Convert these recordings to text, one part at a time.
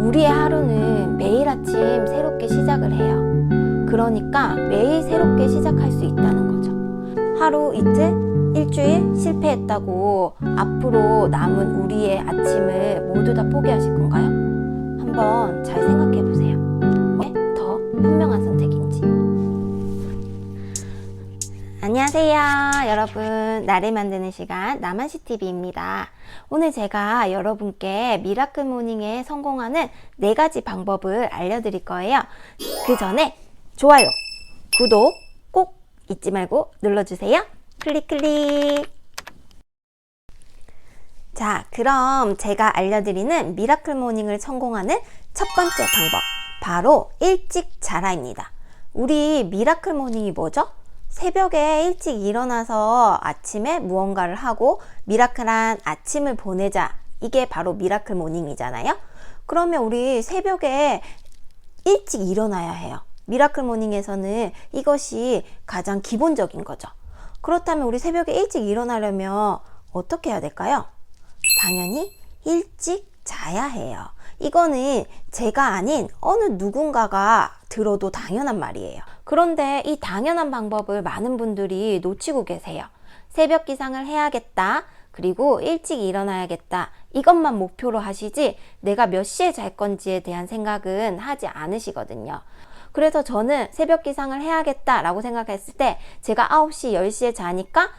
우리의 하루는 매일 아침 새롭게 시작을 해요. 그러니까 매일 새롭게 시작할 수 있다는 거죠. 하루 이틀, 일주일 실패했다고 앞으로 남은 우리의 아침을 모두 다 포기하실 건가요? 한번 잘 생각해 보세요. 왜 더 현명한 선택인지. 안녕하세요 여러분, 나를 만드는 시간 나만시TV입니다. 오늘 제가 여러분께 미라클 모닝에 성공하는 4가지 방법을 알려드릴 거예요. 그 전에 좋아요, 구독 꼭 잊지 말고 눌러주세요. 클릭 클릭. 자, 그럼 제가 알려드리는 미라클 모닝을 성공하는 첫 번째 방법, 바로 일찍 자라입니다. 우리 미라클 모닝이 뭐죠? 새벽에 일찍 일어나서 아침에 무언가를 하고 미라클한 아침을 보내자, 이게 바로 미라클 모닝이잖아요. 그러면 우리 새벽에 일찍 일어나야 해요. 미라클 모닝에서는 이것이 가장 기본적인 거죠. 그렇다면 우리 새벽에 일찍 일어나려면 어떻게 해야 될까요? 당연히 일찍 자야 해요. 이거는 제가 아닌 어느 누군가가 들어도 당연한 말이에요. 그런데 이 당연한 방법을 많은 분들이 놓치고 계세요. 새벽 기상을 해야겠다, 그리고 일찍 일어나야겠다, 이것만 목표로 하시지 내가 몇 시에 잘 건지에 대한 생각은 하지 않으시거든요. 그래서 저는 새벽 기상을 해야겠다 라고 생각했을 때 제가 9시, 10시에 자니까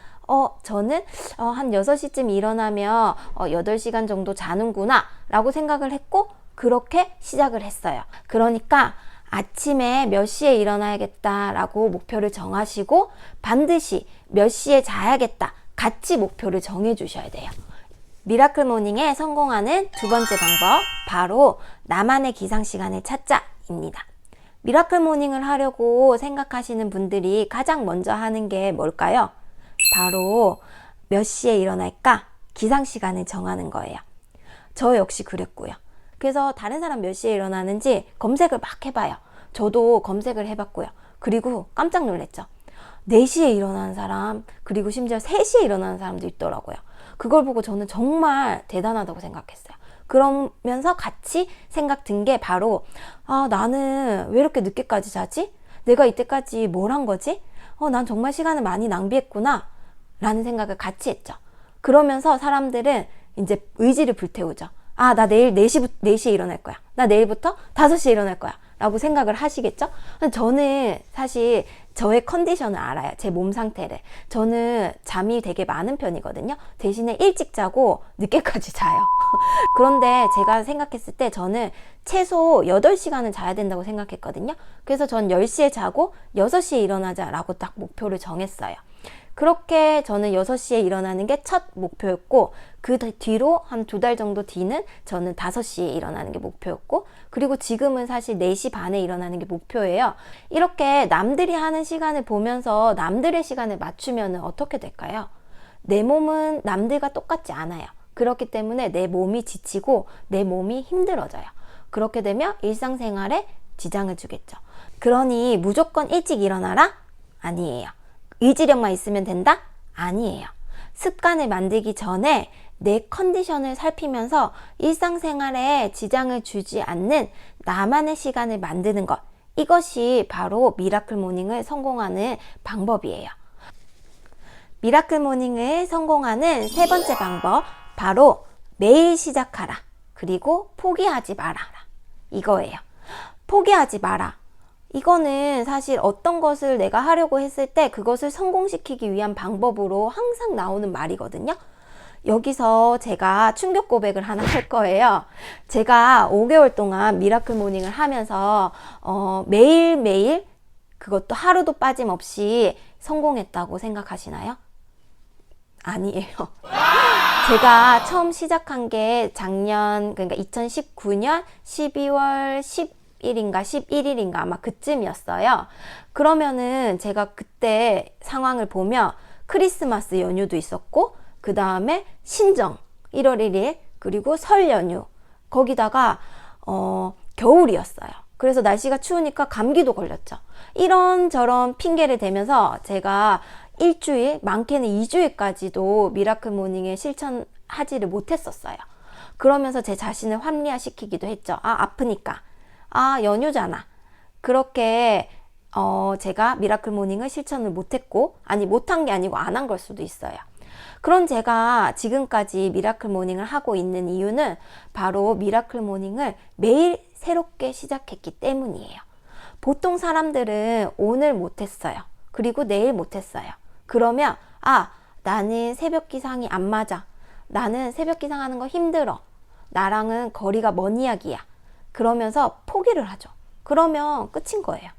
저는 한 6시쯤 일어나면 8시간 정도 자는구나 라고 생각을 했고, 그렇게 시작을 했어요. 그러니까 아침에 몇 시에 일어나야겠다 라고 목표를 정하시고 반드시 몇 시에 자야겠다 같이 목표를 정해 주셔야 돼요. 미라클 모닝에 성공하는 두 번째 방법, 바로 나만의 기상 시간을 찾자입니다. 미라클 모닝을 하려고 생각하시는 분들이 가장 먼저 하는 게 뭘까요? 바로 몇 시에 일어날까? 기상 시간을 정하는 거예요. 저 역시 그랬고요. 그래서 다른 사람 몇 시에 일어나는지 검색을 막 해봐요. 저도 검색을 해봤고요. 그리고 깜짝 놀랐죠. 4시에 일어나는 사람, 그리고 심지어 3시에 일어나는 사람도 있더라고요. 그걸 보고 저는 정말 대단하다고 생각했어요. 그러면서 같이 생각 든 게 바로, 나는 왜 이렇게 늦게까지 자지? 내가 이때까지 뭘 한 거지? 난 정말 시간을 많이 낭비했구나 라는 생각을 같이 했죠. 그러면서 사람들은 이제 의지를 불태우죠. 나 내일 4시에 일어날 거야. 나 내일부터 5시에 일어날 거야 라고 생각을 하시겠죠? 저는 사실 저의 컨디션을 알아요. 제 몸 상태를. 저는 잠이 되게 많은 편이거든요. 대신에 일찍 자고 늦게까지 자요. 그런데 제가 생각했을 때 저는 최소 8시간은 자야 된다고 생각했거든요. 그래서 전 10시에 자고 6시에 일어나자 라고 딱 목표를 정했어요. 그렇게 저는 6시에 일어나는 게 첫 목표였고, 그 뒤로 한 2달 정도 뒤는 저는 5시에 일어나는 게 목표였고, 그리고 지금은 사실 4시 반에 일어나는 게 목표예요. 이렇게 남들이 하는 시간을 보면서 남들의 시간을 맞추면 어떻게 될까요? 내 몸은 남들과 똑같지 않아요. 그렇기 때문에 내 몸이 지치고 내 몸이 힘들어져요. 그렇게 되면 일상생활에 지장을 주겠죠. 그러니 무조건 일찍 일어나라? 아니에요. 의지력만 있으면 된다? 아니에요. 습관을 만들기 전에 내 컨디션을 살피면서 일상생활에 지장을 주지 않는 나만의 시간을 만드는 것, 이것이 바로 미라클 모닝을 성공하는 방법이에요. 미라클 모닝을 성공하는 세 번째 방법, 바로 매일 시작하라, 그리고 포기하지 말아라, 이거예요. 포기하지 마라. 이거는 사실 어떤 것을 내가 하려고 했을 때 그것을 성공시키기 위한 방법으로 항상 나오는 말이거든요. 여기서 제가 충격 고백을 하나 할 거예요. 제가 5개월 동안 미라클 모닝을 하면서 매일매일, 그것도 하루도 빠짐없이 성공했다고 생각하시나요? 아니에요. 제가 처음 시작한 게 작년, 그러니까 2019년 12월 10일인가 11일인가 아마 그쯤이었어요. 그러면은 제가 그때 상황을 보면 크리스마스 연휴도 있었고, 그 다음에 신정 1월 1일, 그리고 설 연휴, 거기다가 겨울이었어요. 그래서 날씨가 추우니까 감기도 걸렸죠. 이런저런 핑계를 대면서 제가 일주일, 많게는 2주일까지도 미라클 모닝에 실천하지를 못했었어요. 그러면서 제 자신을 합리화시키기도 했죠. 아, 아프니까. 아, 연휴잖아. 그렇게 제가 미라클 모닝을 실천을 못했고, 아니 못한 게 아니고 안 한 걸 수도 있어요. 그런 제가 지금까지 미라클 모닝을 하고 있는 이유는 바로 미라클 모닝을 매일 새롭게 시작했기 때문이에요. 보통 사람들은 오늘 못했어요. 그리고 내일 못했어요. 그러면 나는 새벽 기상이 안 맞아. 나는 새벽 기상하는 거 힘들어. 나랑은 거리가 먼 이야기야. 그러면서 포기를 하죠. 그러면 끝인 거예요.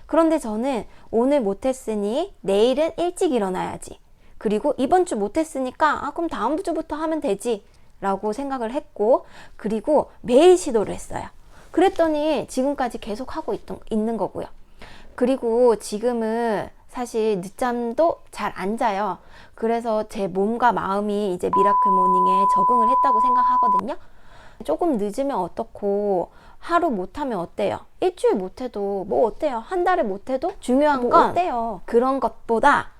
그런데 저는 오늘 못했으니 내일은 일찍 일어나야지. 그리고 이번 주 못했으니까 그럼 다음 주부터 하면 되지 라고 생각을 했고, 그리고 매일 시도를 했어요. 그랬더니 지금까지 계속 하고 있는 거고요. 그리고 지금은 사실 늦잠도 잘 안 자요. 그래서 제 몸과 마음이 이제 미라클 모닝에 적응을 했다고 생각하거든요. 조금 늦으면 어떻고, 하루 못하면 어때요? 일주일 못해도 뭐 어때요? 한 달에 못해도? 중요한 건 어때요? 그런 것보다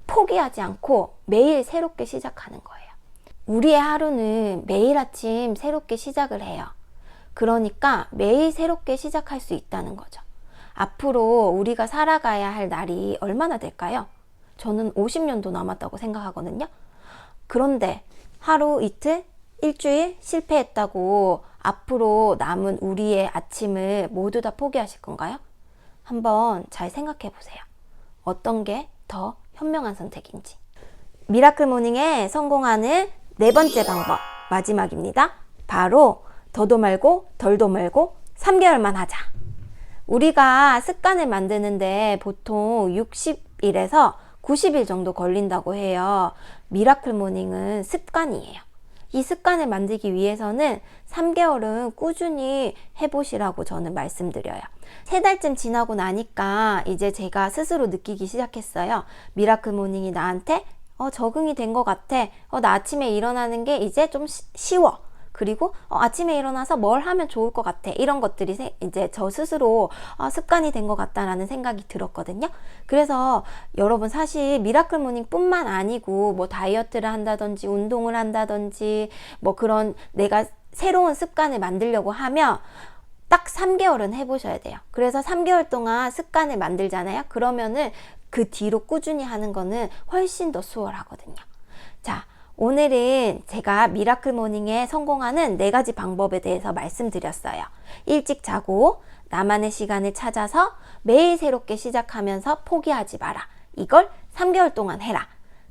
포기하지 않고 매일 새롭게 시작하는 거예요. 우리의 하루는 매일 아침 새롭게 시작을 해요. 그러니까 매일 새롭게 시작할 수 있다는 거죠. 앞으로 우리가 살아가야 할 날이 얼마나 될까요? 저는 50년도 남았다고 생각하거든요. 그런데 하루, 이틀, 일주일 실패했다고 앞으로 남은 우리의 아침을 모두 다 포기하실 건가요? 한번 잘 생각해 보세요. 어떤 게 더 현명한 선택인지. 미라클 모닝에 성공하는 네 번째 방법, 마지막입니다. 바로 더도 말고 덜도 말고 3개월만 하자. 우리가 습관을 만드는데 보통 60일에서 90일 정도 걸린다고 해요. 미라클 모닝은 습관이에요. 이 습관을 만들기 위해서는 3개월은 꾸준히 해보시라고 저는 말씀드려요. 3달쯤 지나고 나니까 이제 제가 스스로 느끼기 시작했어요. 미라클 모닝이 나한테 적응이 된 것 같아. 나 아침에 일어나는 게 이제 좀 쉬워. 그리고 아침에 일어나서 뭘 하면 좋을 것 같아. 이런 것들이 이제 저 스스로 습관이 된 것 같다라는 생각이 들었거든요. 그래서 여러분 사실 미라클 모닝 뿐만 아니고 뭐 다이어트를 한다든지 운동을 한다든지 뭐 그런 내가 새로운 습관을 만들려고 하면 딱 3개월은 해보셔야 돼요. 그래서 3개월 동안 습관을 만들잖아요. 그러면은 그 뒤로 꾸준히 하는 거는 훨씬 더 수월하거든요. 자, 오늘은 제가 미라클 모닝에 성공하는 4가지 방법에 대해서 말씀드렸어요. 일찍 자고 나만의 시간을 찾아서 매일 새롭게 시작하면서 포기하지 마라. 이걸 3개월 동안 해라.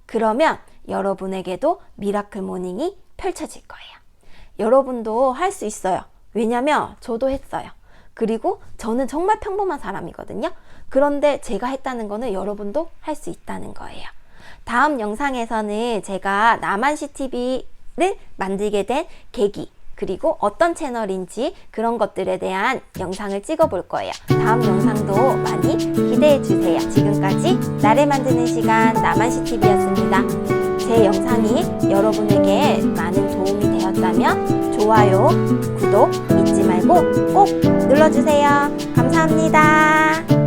그러면 여러분에게도 미라클 모닝이 펼쳐질 거예요. 여러분도 할 수 있어요. 왜냐면 저도 했어요. 그리고 저는 정말 평범한 사람이거든요. 그런데 제가 했다는 거는 여러분도 할 수 있다는 거예요. 다음 영상에서는 제가 나만시 TV를 만들게 된 계기, 그리고 어떤 채널인지 그런 것들에 대한 영상을 찍어 볼 거예요. 다음 영상도 많이 기대해 주세요. 지금까지 나를 만드는 시간 나만시 TV였습니다. 제 영상이 여러분에게 많은 도움이 되었다면 좋아요, 구독 잊지 말고 꼭 눌러주세요. 감사합니다.